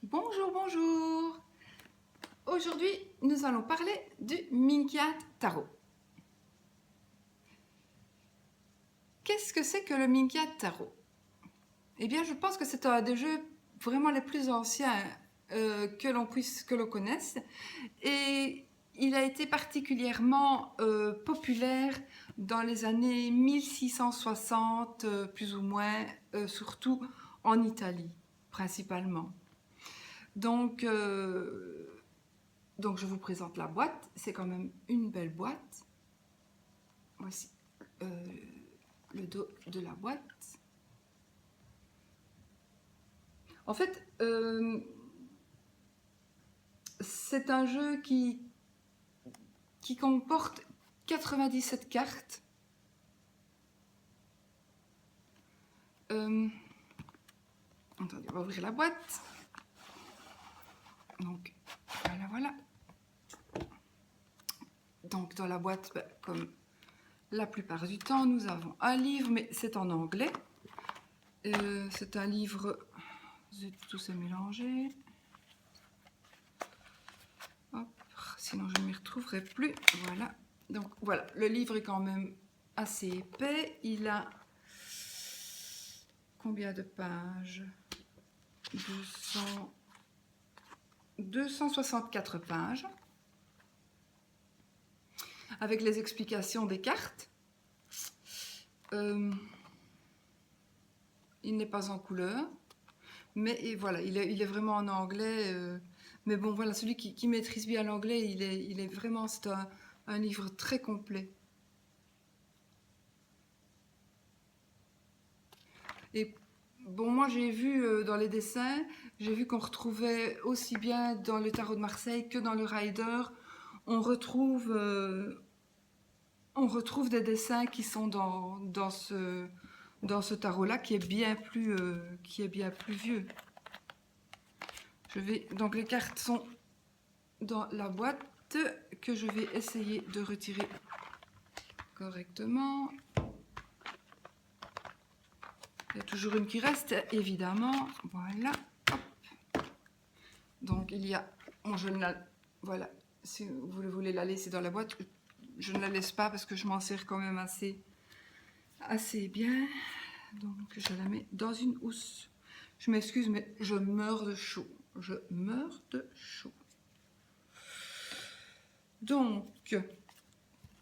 Bonjour, bonjour. Aujourd'hui, nous allons parler du Minkyat Tarot. Qu'est-ce que c'est que le Minkyat Tarot? Eh bien, je pense que c'est un des jeux vraiment les plus anciens que l'on connaisse. Et il a été particulièrement populaire dans les années 1660, plus ou moins, surtout en Italie, principalement. Donc, je vous présente la boîte. C'est quand même une belle boîte. Voici le dos de la boîte. En fait, c'est un jeu qui comporte 97 cartes. Attendez, on va ouvrir la boîte. Donc, voilà. Donc, dans la boîte, comme la plupart du temps, nous avons un livre, mais c'est en anglais. C'est un livre... Tout s'est mélangé. Hop, sinon je ne m'y retrouverai plus. Voilà. Donc, voilà. Le livre est quand même assez épais. Il a... Combien de pages? 264 pages. Avec les explications des cartes. Il n'est pas en couleur. Mais voilà, il est vraiment en anglais. Mais bon, voilà, celui qui maîtrise bien l'anglais, il est vraiment... C'est un livre très complet. Et bon, moi j'ai vu dans les dessins, j'ai vu qu'on retrouvait aussi bien dans le tarot de Marseille que dans le Rider, on retrouve des dessins qui sont dans ce tarot-là, qui est bien plus vieux. Donc les cartes sont dans la boîte que je vais essayer de retirer correctement. Il y a toujours une qui reste, évidemment. Voilà. Hop. Donc, il y a... Bon, je ne la... Voilà. Si vous voulez la laisser dans la boîte, je ne la laisse pas parce que je m'en sers quand même assez bien. Donc, je la mets dans une housse. Je m'excuse, mais je meurs de chaud. Je meurs de chaud. Donc,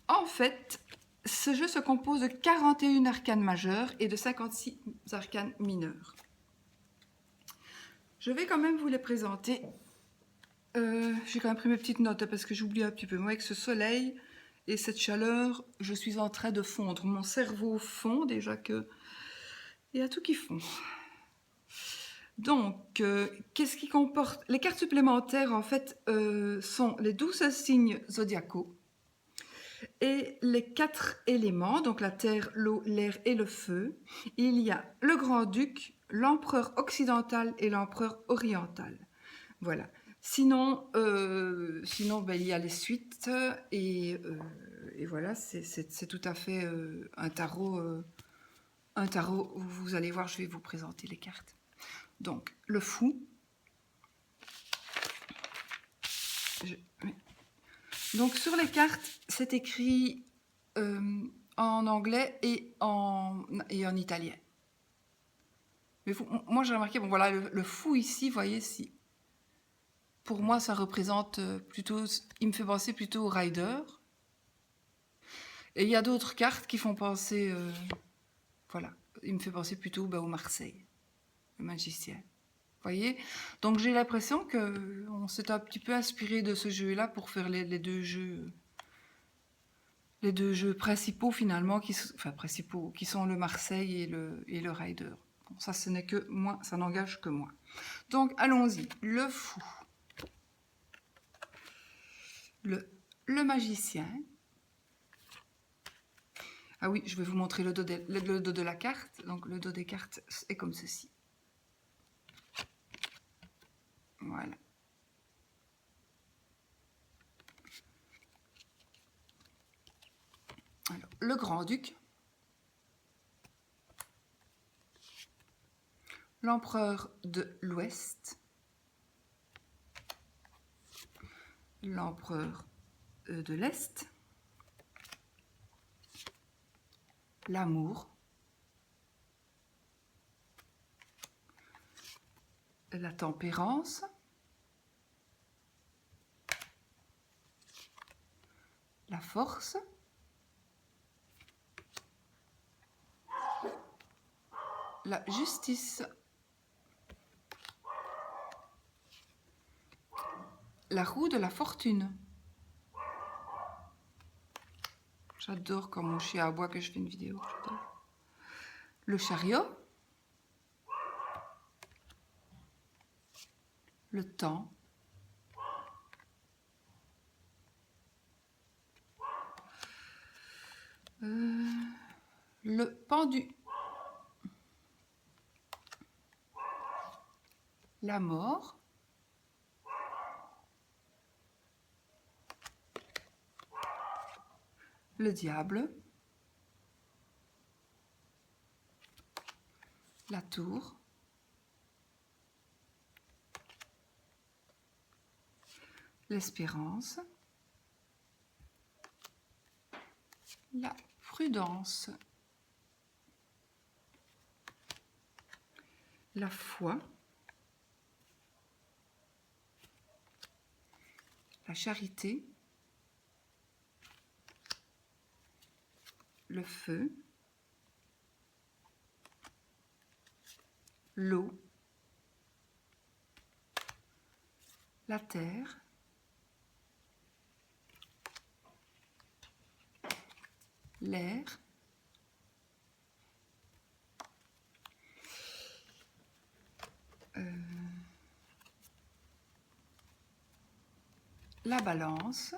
en fait... Ce jeu se compose de 41 arcanes majeures et de 56 arcanes mineures. Je vais quand même vous les présenter. J'ai quand même pris mes petites notes parce que j'oublie un petit peu. Moi, avec ce soleil et cette chaleur, je suis en train de fondre. Mon cerveau fond déjà que... Il y a tout qui fond. Donc, qu'est-ce qui comporte... Les cartes supplémentaires, en fait, sont les 12 signes zodiacaux. Et les 4 éléments, donc la terre, l'eau, l'air et le feu, il y a le grand-duc, l'empereur occidental et l'empereur oriental. Voilà. Sinon, il y a les suites et voilà, c'est tout à fait un tarot. Vous allez voir, je vais vous présenter les cartes. Donc, le fou. Donc sur les cartes, c'est écrit en anglais et en italien. Mais moi j'ai remarqué, bon voilà, le fou ici, vous voyez, si pour moi ça représente plutôt, il me fait penser plutôt au Rider. Et il y a d'autres cartes qui font penser, voilà, il me fait penser plutôt au Marseille, le magicien. Vous voyez, donc j'ai l'impression qu'on s'est un petit peu inspiré de ce jeu-là pour faire les deux jeux. Les deux jeux principaux finalement, qui sont le Marseille et le Rider. Bon, ça, ce n'est que moi, ça n'engage que moi. Donc, allons-y. Le fou. Le magicien. Ah oui, je vais vous montrer le dos de la carte. Donc, le dos des cartes est comme ceci. Voilà. Alors, le grand-duc. L'empereur de l'Ouest. l'empereur de l'Est, l'amour, la tempérance, la force, la justice, la roue de la fortune. J'adore quand mon chien aboie que je fais une vidéo. Le chariot, le temps, le pendu, la mort, le diable, la tour, l'espérance, la prudence, la foi, la charité, le feu, l'eau, la terre, l'air, la balance,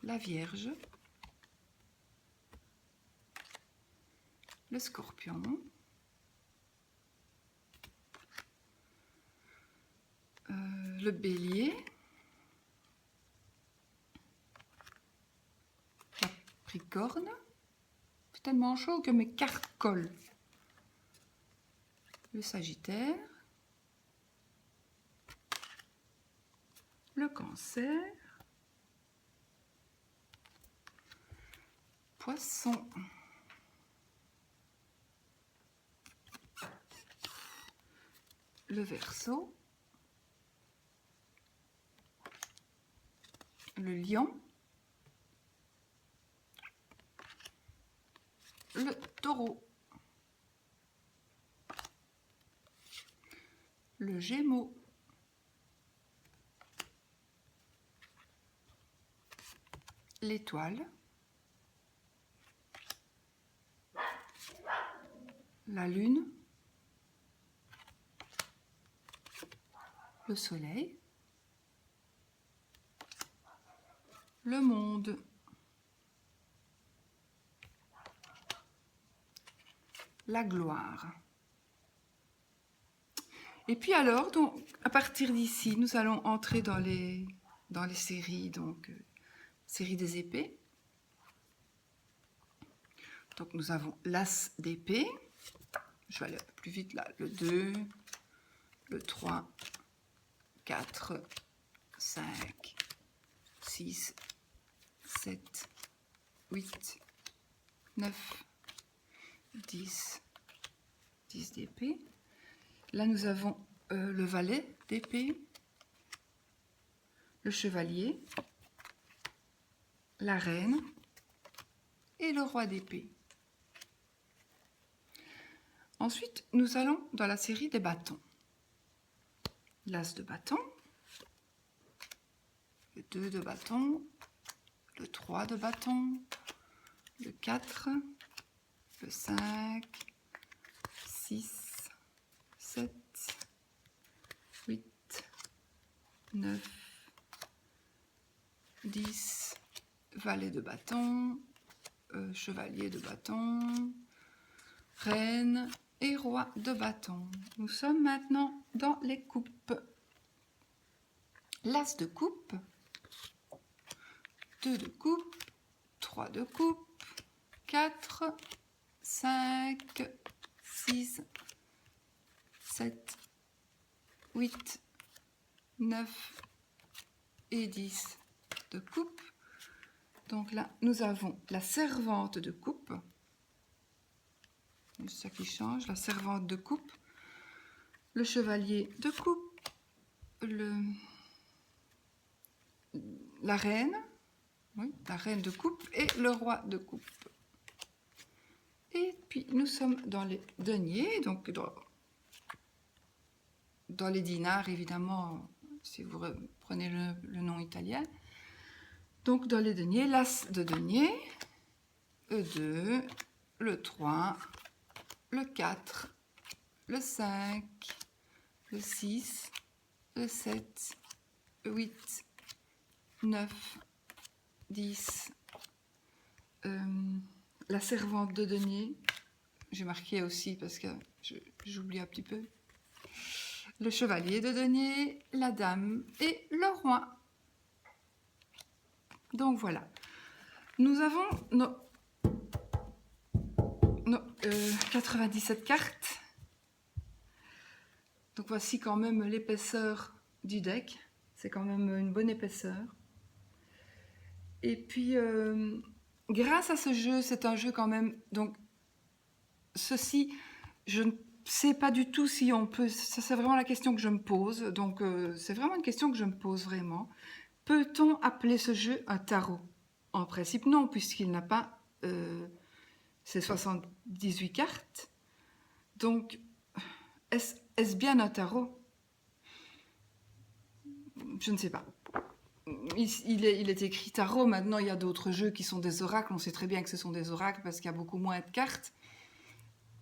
la Vierge, le Scorpion, le Bélier, Capricorne. C'est tellement chaud que mes cartes collent. Le Sagittaire, le Cancer, Poisson, le Verseau, le Lion, le Taureau, le Gémeaux, l'Étoile, la Lune, le Soleil, le Monde, la gloire. Et puis alors, donc, à partir d'ici, nous allons entrer dans les séries, donc série des épées. Donc nous avons l'as d'épée. Je vais aller un peu plus vite là. Le 2, le 3, 4, 5, 6, 7, 8, 9, 10, 10 d'épée. Là, nous avons le valet d'épée, le chevalier, la reine et le roi d'épée. Ensuite, nous allons dans la série des bâtons. L'as de bâton, le 2 de bâton, le 3 de bâton, le 4, le 5, 6, 7, 8, 9, 10, valet de bâton, chevalier de bâton, reine et roi de bâton. Nous sommes maintenant dans les coupes. L'as de coupe, 2 de coupe, 3 de coupe, 4, 5, 6, 7, 8, 9 et 10 de coupe. Donc là, nous avons la servante de coupe. C'est ça qui change, la servante de coupe. Le chevalier de coupe. La reine. Oui, la reine de coupe et le roi de coupe. Et puis, nous sommes dans les deniers, donc dans les dinars, évidemment, si vous prenez le nom italien. Donc, dans les deniers, l'as de denier, E2, le 3, le 4, le 5, le 6, le 7, le 8, 9, 10, la servante de denier, j'ai marqué aussi parce que j'oublie un petit peu, le chevalier de denier, la dame et le roi. Donc voilà, nous avons nos 97 cartes. Donc voici quand même l'épaisseur du deck, c'est quand même une bonne épaisseur. Et puis, grâce à ce jeu, c'est un jeu quand même, donc ceci, je ne sais pas du tout si on peut, ça c'est vraiment la question que je me pose, donc c'est vraiment une question que je me pose vraiment. Peut-on appeler ce jeu un tarot? En principe non, puisqu'il n'a pas ses 78 cartes. Donc, est-ce bien un tarot? Je ne sais pas. Il est écrit tarot, maintenant il y a d'autres jeux qui sont des oracles, on sait très bien que ce sont des oracles parce qu'il y a beaucoup moins de cartes.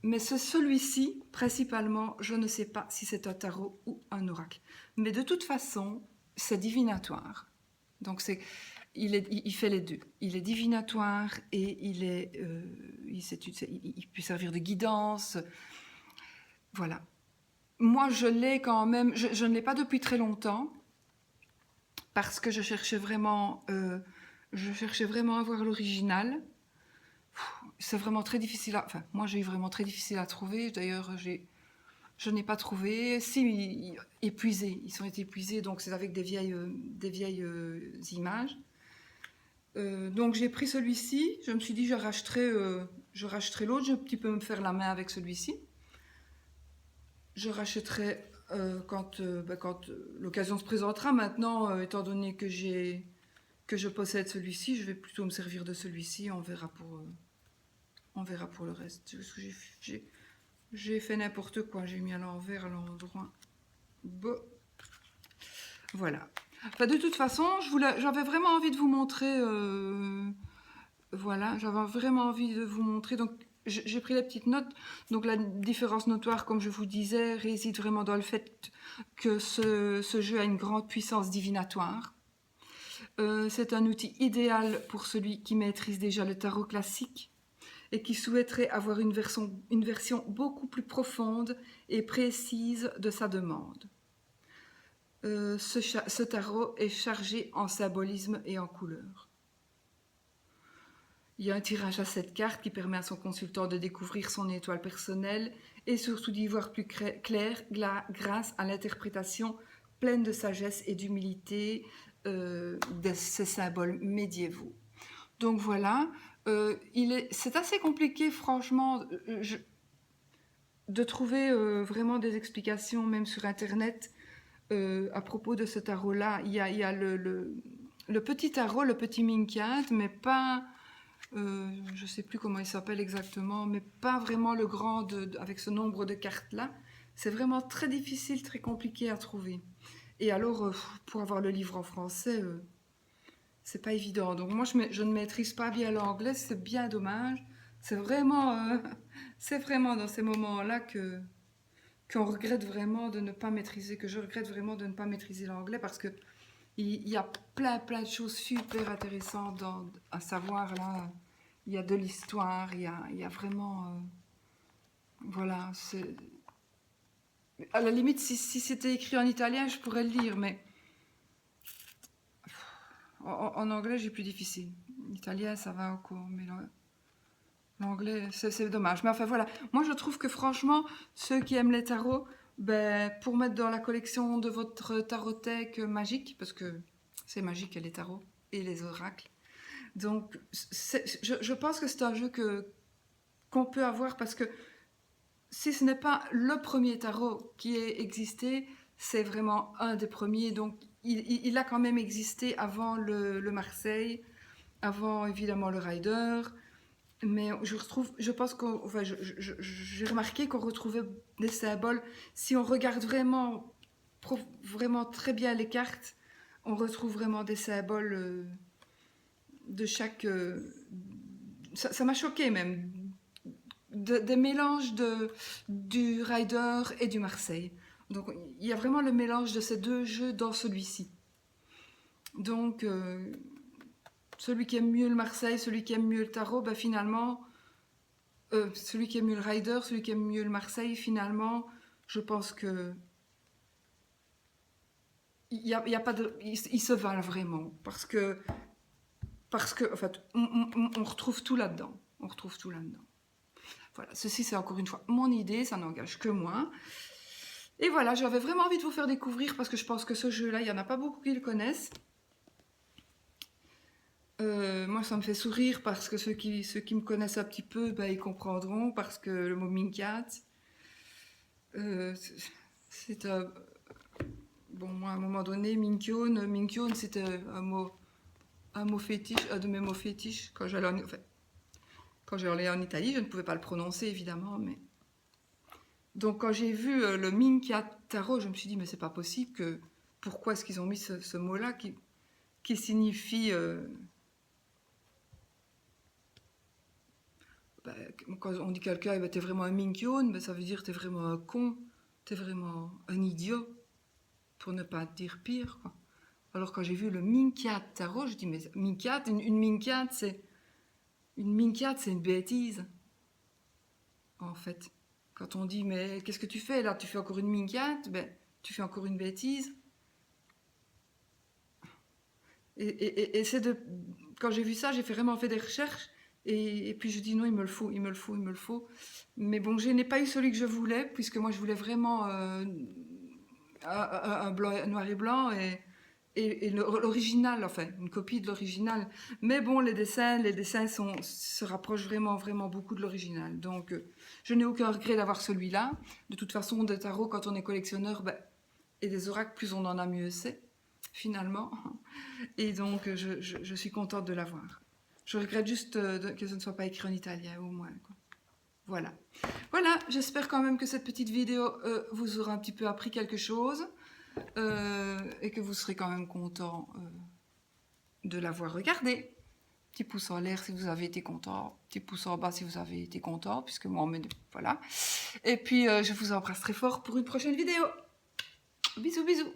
Mais celui-ci, principalement, je ne sais pas si c'est un tarot ou un oracle. Mais de toute façon, c'est divinatoire. Donc il fait les deux. Il est divinatoire et il peut servir de guidance. Voilà. Moi, je l'ai quand même, je ne l'ai pas depuis très longtemps, parce que je cherchais vraiment à voir l'original. C'est vraiment très difficile à... Enfin, moi, j'ai eu vraiment très difficile à trouver. D'ailleurs, je n'ai pas trouvé. Si, épuisés. Ils sont épuisés, donc c'est avec des vieilles images. Donc, j'ai pris celui-ci. Je me suis dit, je racheterai l'autre. Je peux me faire la main avec celui-ci. Je rachèterai quand l'occasion se présentera. Maintenant, étant donné que je possède celui-ci, je vais plutôt me servir de celui-ci. On verra pour le reste. J'ai fait n'importe quoi. J'ai mis à l'envers, à l'endroit. Bon. Voilà. Enfin, de toute façon, j'avais vraiment envie de vous montrer. Voilà, j'avais vraiment envie de vous montrer. Donc, j'ai pris les petites notes. Donc, la différence notoire, comme je vous disais, réside vraiment dans le fait que ce jeu a une grande puissance divinatoire. C'est un outil idéal pour celui qui maîtrise déjà le tarot classique et qui souhaiterait avoir une version beaucoup plus profonde et précise de sa demande. Ce tarot est chargé en symbolisme et en couleurs. Il y a un tirage à 7 cartes qui permet à son consultant de découvrir son étoile personnelle et surtout d'y voir plus clair grâce à l'interprétation pleine de sagesse et d'humilité de ces symboles médiévaux. Donc voilà, c'est assez compliqué franchement de trouver vraiment des explications même sur internet à propos de ce tarot-là. Il y a le petit tarot, le petit Minkind, mais pas... je ne sais plus comment il s'appelle exactement, mais pas vraiment le grand avec ce nombre de cartes-là. C'est vraiment très difficile, très compliqué à trouver. Et alors, pour avoir le livre en français, c'est pas évident. Donc moi, je ne maîtrise pas bien l'anglais, c'est bien dommage. C'est vraiment dans ces moments-là qu'on regrette vraiment de ne pas maîtriser, que je regrette vraiment de ne pas maîtriser l'anglais parce que il y a plein de choses super intéressantes à savoir là. Il y a de l'histoire, il y a vraiment... voilà, à la limite, si c'était écrit en italien, je pourrais le lire, mais en anglais, j'ai plus difficile. L'italien, ça va encore, mais l'anglais, c'est dommage. Mais enfin, voilà. Moi, je trouve que franchement, ceux qui aiment les tarots, ben, pour mettre dans la collection de votre tarothèque magique, parce que c'est magique les tarots et les oracles. Donc, je pense que c'est un jeu qu'on peut avoir parce que si ce n'est pas le premier tarot qui ait existé, c'est vraiment un des premiers. Donc, il a quand même existé avant le Marseille, avant évidemment le Rider. Mais je pense que, enfin, j'ai remarqué qu'on retrouvait des symboles. Si on regarde vraiment, vraiment très bien les cartes, on retrouve vraiment des symboles de chaque. Ça m'a choqué même. Des mélanges du Rider et du Marseille. Donc il y a vraiment le mélange de ces deux jeux dans celui-ci. Donc celui qui aime mieux le Marseille, celui qui aime mieux le tarot, ben finalement, celui qui aime mieux le Rider, celui qui aime mieux le Marseille, finalement, je pense que il y a pas de, ils se valent vraiment parce que en fait, on retrouve tout là-dedans. On retrouve tout là-dedans. Voilà, ceci c'est encore une fois mon idée, ça n'engage que moi. Et voilà, j'avais vraiment envie de vous faire découvrir parce que je pense que ce jeu-là, il n'y en a pas beaucoup qui le connaissent. Moi, ça me fait sourire parce que ceux qui me connaissent un petit peu, ben, ils comprendront parce que le mot Mincat, c'est un... Bon, moi, à un moment donné, Minkyone, c'était un mot fétiche, un de mes mots fétiches quand j'allais en Italie. Je ne pouvais pas le prononcer, évidemment, mais... Donc, quand j'ai vu le Mincat Tarot, je me suis dit, mais c'est pas possible que... Pourquoi est-ce qu'ils ont mis ce mot-là qui signifie... Ben, quand on dit quelqu'un, ben, t'es vraiment un minkyone, ben, ça veut dire t'es vraiment un con, t'es vraiment un idiot, pour ne pas dire pire, quoi. Alors quand j'ai vu le Mincat Tarot, je dis mais Mincat, une Mincat, c'est une bêtise, en fait. Quand on dit mais qu'est-ce que tu fais là, tu fais encore une Mincat, ben tu fais encore une bêtise. Et c'est de quand j'ai vu ça, j'ai vraiment fait des recherches. Et puis je dis non, il me le faut, il me le faut, il me le faut. Mais bon, je n'ai pas eu celui que je voulais, puisque moi je voulais vraiment un blanc, noir et blanc et l'original, enfin une copie de l'original. Mais bon, les dessins se rapprochent vraiment, vraiment beaucoup de l'original. Donc je n'ai aucun regret d'avoir celui-là. De toute façon, des tarots, quand on est collectionneur, ben, et des oracles, plus on en a, mieux c'est, finalement. Et donc je suis contente de l'avoir. Je regrette juste que ce ne soit pas écrit en italien au moins, quoi. Voilà. Voilà, j'espère quand même que cette petite vidéo vous aura un petit peu appris quelque chose et que vous serez quand même content de l'avoir regardé. Petit pouce en l'air si vous avez été content, petit pouce en bas si vous avez été content, puisque moi, voilà. Et puis, je vous embrasse très fort pour une prochaine vidéo. Bisous, bisous.